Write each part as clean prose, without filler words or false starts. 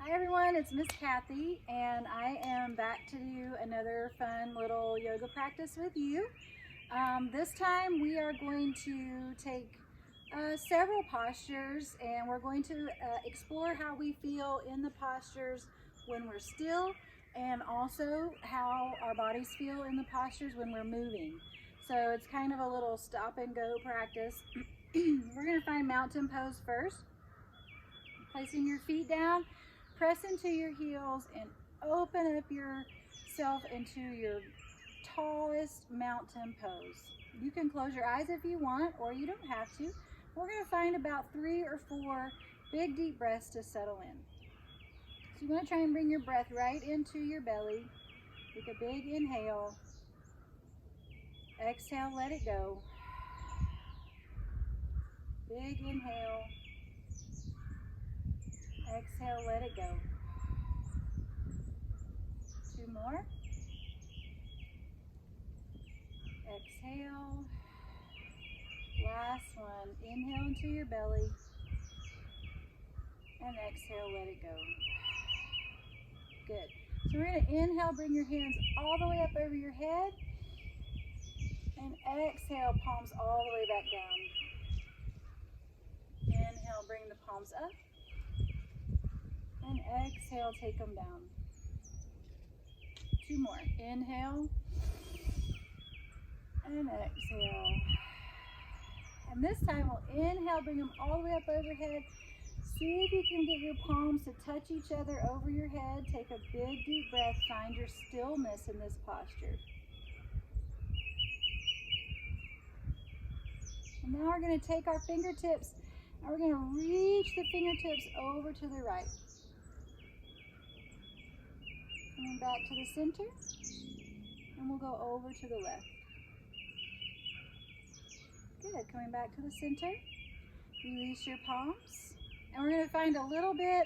Hi everyone, it's Miss Kathy and I am back to do another fun little yoga practice with you. This time we are going to take several postures and we're going to explore how we feel in the postures when we're still and also how our bodies feel in the postures when we're moving. So it's kind of a little stop and go practice. We're going to find mountain pose first. Placing your feet down. Press into your heels and open up yourself into your tallest mountain pose. You can close your eyes if you want, or you don't have to. We're going to find about 3 or 4 big deep breaths to settle in. So you want to try and bring your breath right into your belly. Take a big inhale. Exhale, let it go. Big inhale. Exhale, let it go. 2 more. Exhale. Last one. Inhale into your belly. And exhale, let it go. Good. So we're going to inhale, bring your hands all the way up over your head. And exhale, palms all the way back down. Inhale, bring the palms up. And exhale, take them down. 2 more. Inhale. And exhale. And this time we'll inhale, bring them all the way up overhead. See if you can get your palms to touch each other over your head. Take a big deep breath. Find your stillness in this posture. And now we're going to take our fingertips and we're going to reach the fingertips over to the right. Coming back to the center, and we'll go over to the left. Good, coming back to the center. Release your palms. And we're going to find a little bit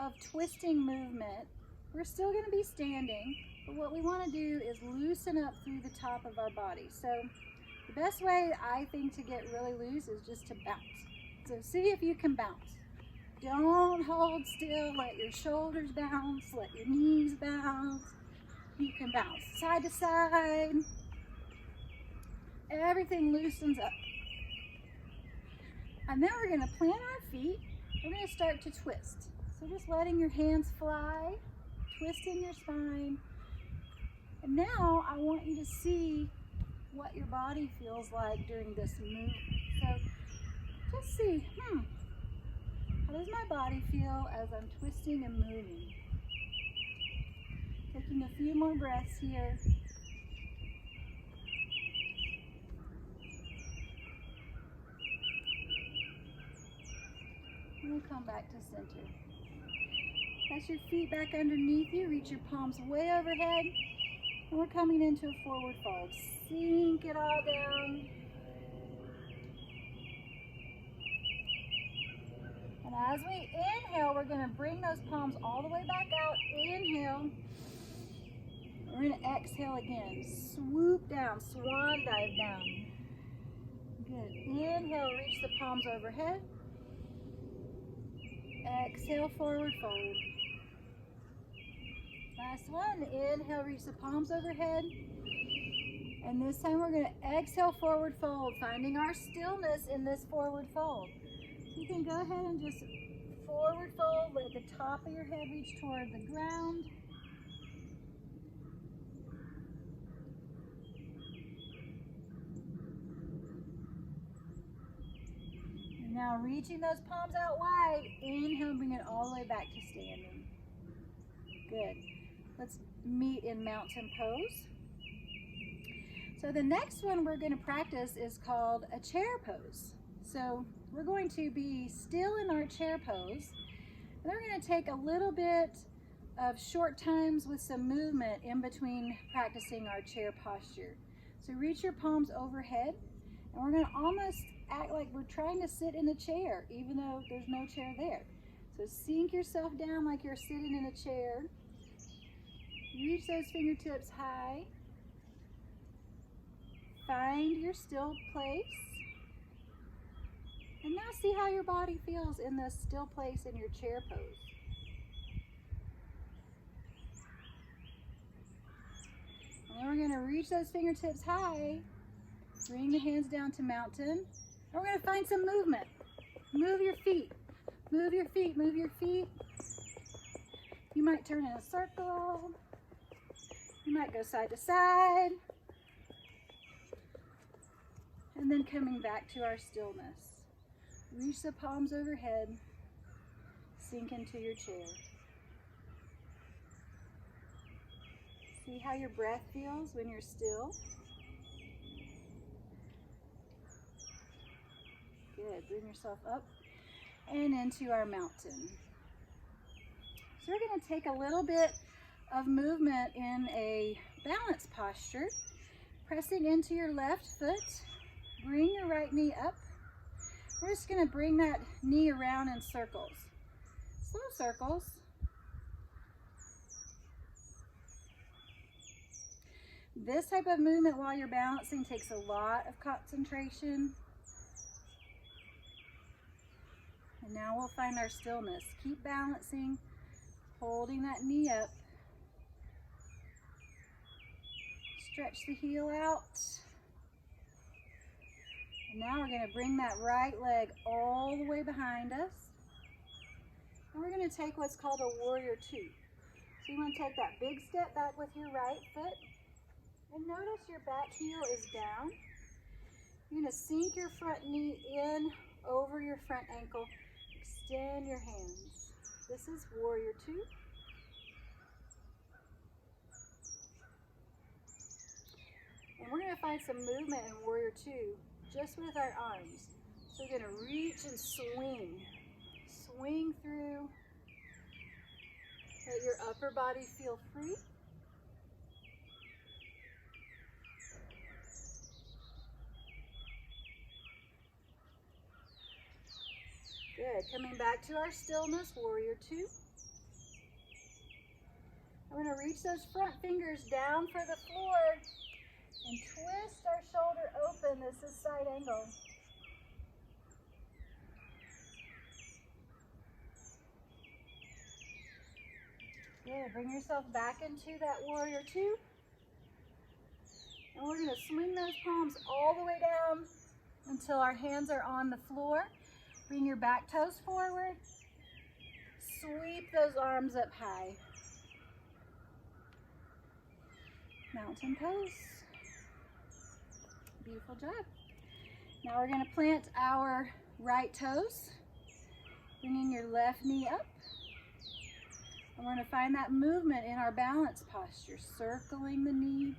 of twisting movement. We're still going to be standing, but what we want to do is loosen up through the top of our body. So the best way, I think, to get really loose is just to bounce. So see if you can bounce. Don't hold still, let your shoulders bounce, let your knees bounce. You can bounce side to side. Everything loosens up. And then we're going to plant our feet. We're going to start to twist. So just letting your hands fly, twisting your spine. And now I want you to see what your body feels like during this movement. So just see, how does my body feel as I'm twisting and moving? Taking a few more breaths here. And we'll come back to center. Press your feet back underneath you. Reach your palms way overhead. And we're coming into a forward fold. Sink it all down. And as we inhale, we're going to bring those palms all the way back out. Inhale. We're going to exhale again. Swoop down, swan dive down. Good. Inhale, reach the palms overhead. Exhale, forward fold. Last one. Inhale, reach the palms overhead. And this time we're going to exhale, forward fold, finding our stillness in this forward fold. You can go ahead and just forward fold, let the top of your head reach toward the ground. And now reaching those palms out wide, inhale, bring it all the way back to standing. Good. Let's meet in mountain pose. So the next one we're going to practice is called a chair pose. So we're going to be still in our chair pose, and then we're going to take a little bit of short times with some movement in between practicing our chair posture. So reach your palms overhead, and we're going to almost act like we're trying to sit in a chair, even though there's no chair there. So sink yourself down like you're sitting in a chair. Reach those fingertips high. Find your still place. And now see how your body feels in this still place in your chair pose. And we're going to reach those fingertips high. Bring the hands down to mountain. And we're going to find some movement. Move your feet. Move your feet. Move your feet. You might turn in a circle. You might go side to side. And then coming back to our stillness. Reach the palms overhead. Sink into your chair. See how your breath feels when you're still. Good. Bring yourself up and into our mountain. So we're going to take a little bit of movement in a balance posture. Pressing into your left foot. Bring your right knee up. We're just going to bring that knee around in circles. Slow circles. This type of movement while you're balancing takes a lot of concentration. And now we'll find our stillness. Keep balancing, holding that knee up. Stretch the heel out. And now we're going to bring that right leg all the way behind us. And we're going to take what's called a warrior two. So you want to take that big step back with your right foot. And notice your back heel is down. You're going to sink your front knee in over your front ankle. Extend your hands. This is warrior two. And we're going to find some movement in warrior two just with our arms. So we're going to reach and swing. Swing through. Let your upper body feel free. Good. Coming back to our stillness, warrior two. I'm going to reach those front fingers down for the floor and twist our shoulder open. This is side angle. Good. Bring yourself back into that warrior two. And we're going to swing those palms all the way down until our hands are on the floor. Bring your back toes forward. Sweep those arms up high. Mountain pose. Beautiful job. Now we're going to plant our right toes. Bringing your left knee up. And we're going to find that movement in our balance posture. Circling the knee.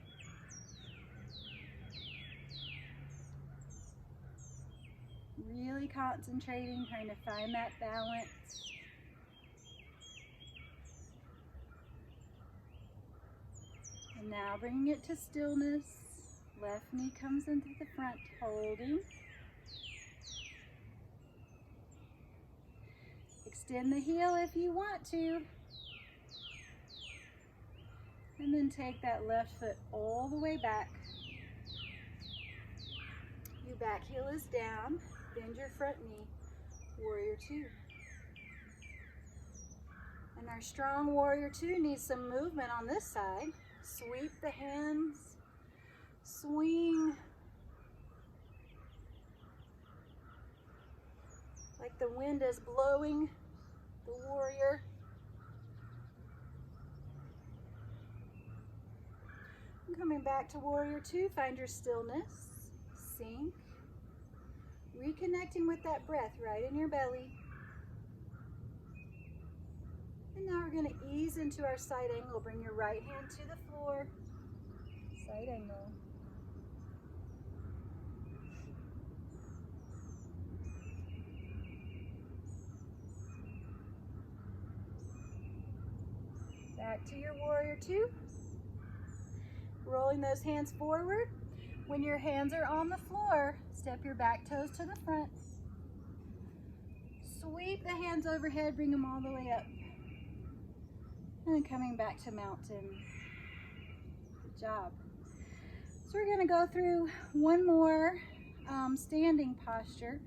Really concentrating, trying to find that balance. And now bringing it to stillness. Left knee comes into the front, holding. Extend the heel if you want to. And then take that left foot all the way back. Your back heel is down. Bend your front knee, warrior two. And our strong warrior two needs some movement on this side. Sweep the hands, swing. Like the wind is blowing the warrior. And coming back to warrior two, find your stillness, sink. Reconnecting with that breath right in your belly. And now we're going to ease into our side angle. Bring your right hand to the floor. Side angle. Back to your warrior two. Rolling those hands forward. When your hands are on the floor, step your back toes to the front. Sweep the hands overhead, bring them all the way up. And then coming back to mountain. Good job. So we're going to go through one more standing posture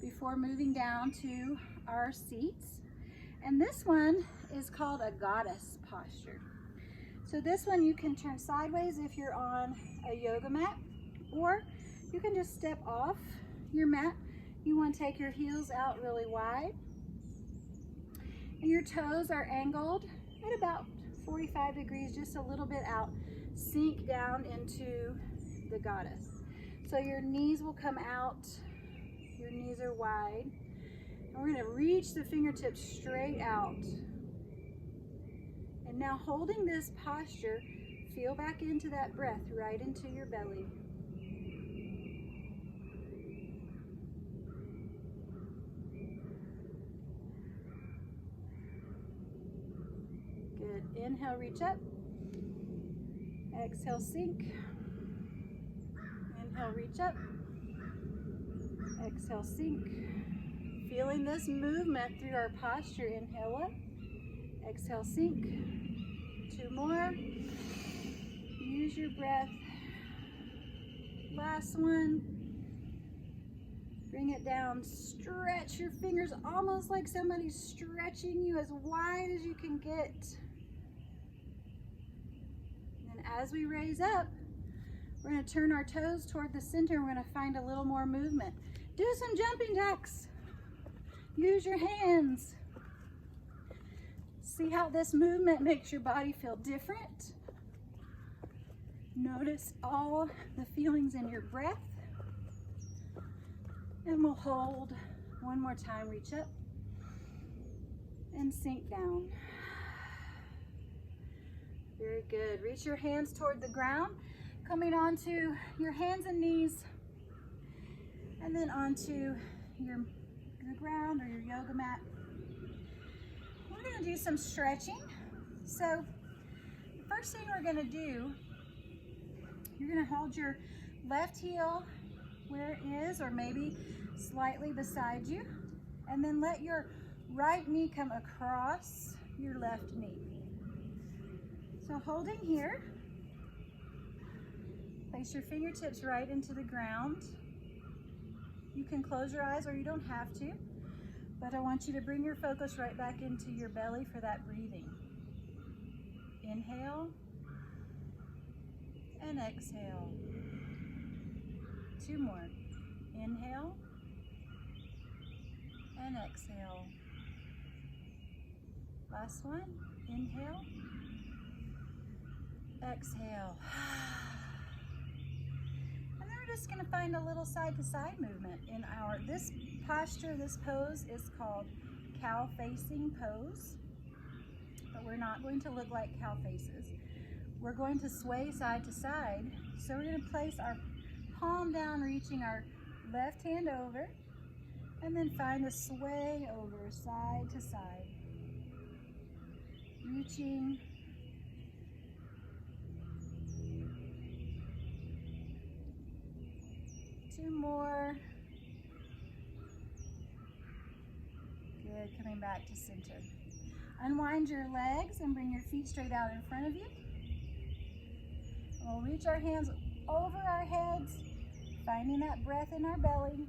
before moving down to our seats. And this one is called a goddess posture. So this one you can turn sideways if you're on a yoga mat, or you can just step off your mat. You want to take your heels out really wide, and your toes are angled at about 45 degrees, just a little bit out. Sink down into the goddess. So your knees will come out, your knees are wide, and we're going to reach the fingertips straight out. And now holding this posture, feel back into that breath, right into your belly. Good. Inhale, reach up. Exhale, sink. Inhale, reach up. Exhale, sink. Feeling this movement through our posture. Inhale up. Exhale, sink. 2 more. Use your breath. Last one. Bring it down. Stretch your fingers almost like somebody's stretching you as wide as you can get. And as we raise up, we're going to turn our toes toward the center. We're going to find a little more movement. Do some jumping jacks. Use your hands. See how this movement makes your body feel different. Notice all the feelings in your breath. And we'll hold one more time. Reach up and sink down. Very good. Reach your hands toward the ground, coming onto your hands and knees, and then onto the ground or your yoga mat. We're going to do some stretching. So the first thing we're going to do, you're going to hold your left heel where it is, or maybe slightly beside you, and then let your right knee come across your left knee. So holding here, place your fingertips right into the ground. You can close your eyes or you don't have to, but I want you to bring your focus right back into your belly for that breathing. Inhale and exhale. 2 more. Inhale and exhale. Last one. Inhale. Exhale. And then we're just going to find a little side-to-side movement in this posture. This pose is called cow facing pose, but we're not going to look like cow faces. We're going to sway side to side. So we're going to place our palm down, reaching our left hand over, and then find a sway over side to side, reaching. Two more. Good, coming back to center. Unwind your legs and bring your feet straight out in front of you. We'll reach our hands over our heads, finding that breath in our belly,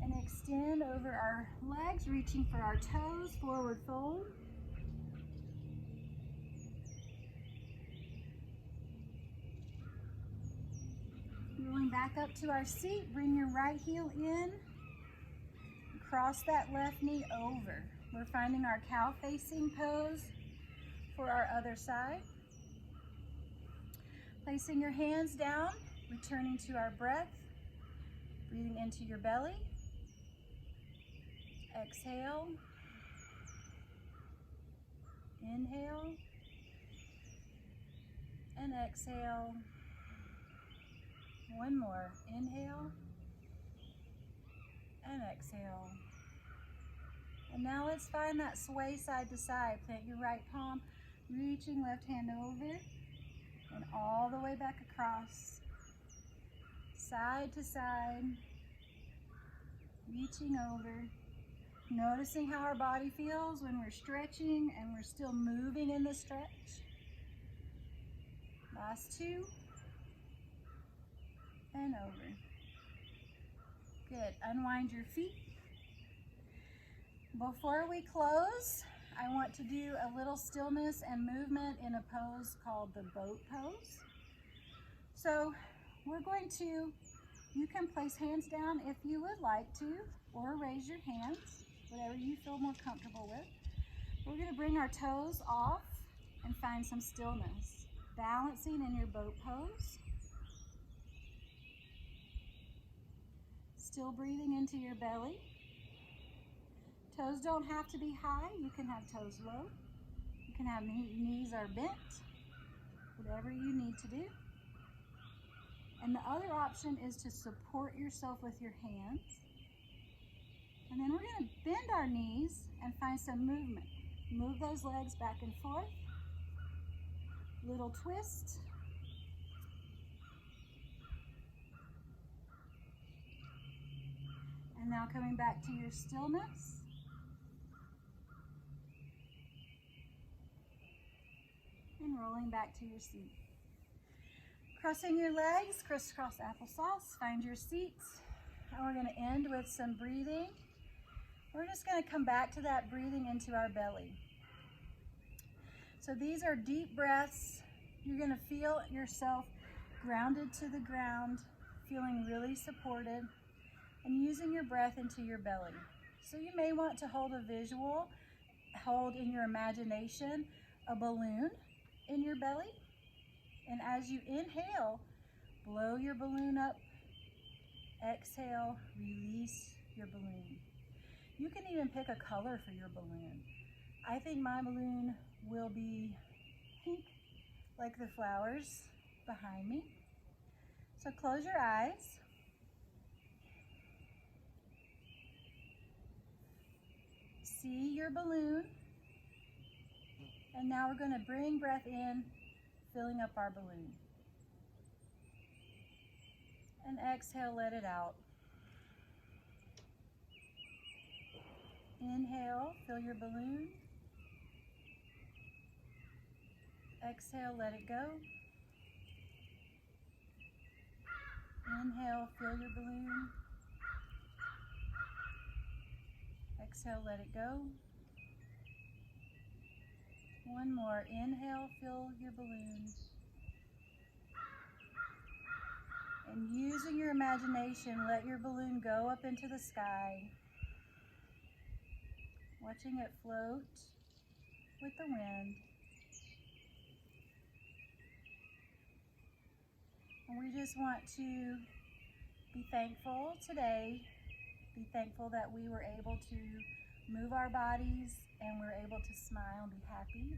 and extend over our legs, reaching for our toes, forward fold. Rolling back up to our seat, bring your right heel in, cross that left knee over. We're finding our cow facing pose for our other side. Placing your hands down, returning to our breath, breathing into your belly. Exhale. Inhale. And exhale. One more. Inhale. And exhale. And now let's find that sway side to side. Plant your right palm, reaching left hand over, and all the way back across. Side to side, reaching over. Noticing how our body feels when we're stretching and we're still moving in the stretch. Last 2. And over. Good. Unwind your feet. Before we close, I want to do a little stillness and movement in a pose called the boat pose. So we're going to, you can place hands down if you would like to, or raise your hands, whatever you feel more comfortable with. We're going to bring our toes off and find some stillness, balancing in your boat pose. Still breathing into your belly. Toes don't have to be high. You can have toes low. You can have knees are bent, whatever you need to do. And the other option is to support yourself with your hands. And then we're going to bend our knees and find some movement. Move those legs back and forth. Little twist. And now coming back to your stillness. And rolling back to your seat. Crossing your legs, crisscross applesauce, find your seats. And we're going to end with some breathing. We're just going to come back to that breathing into our belly. So these are deep breaths. You're going to feel yourself grounded to the ground, feeling really supported, and using your breath into your belly. So you may want to hold a visual, hold in your imagination a balloon in your belly. And as you inhale, blow your balloon up. Exhale, release your balloon. You can even pick a color for your balloon. I think my balloon will be pink, like the flowers behind me. So close your eyes. See your balloon. And now we're going to bring breath in, filling up our balloon. And exhale, let it out. Inhale, fill your balloon. Exhale, let it go. Inhale, fill your balloon. Exhale, let it go. One more. Inhale, fill your balloon. And using your imagination, let your balloon go up into the sky. Watching it float with the wind. And we just want to be thankful today. Be thankful that we were able to move our bodies and we're able to smile and be happy.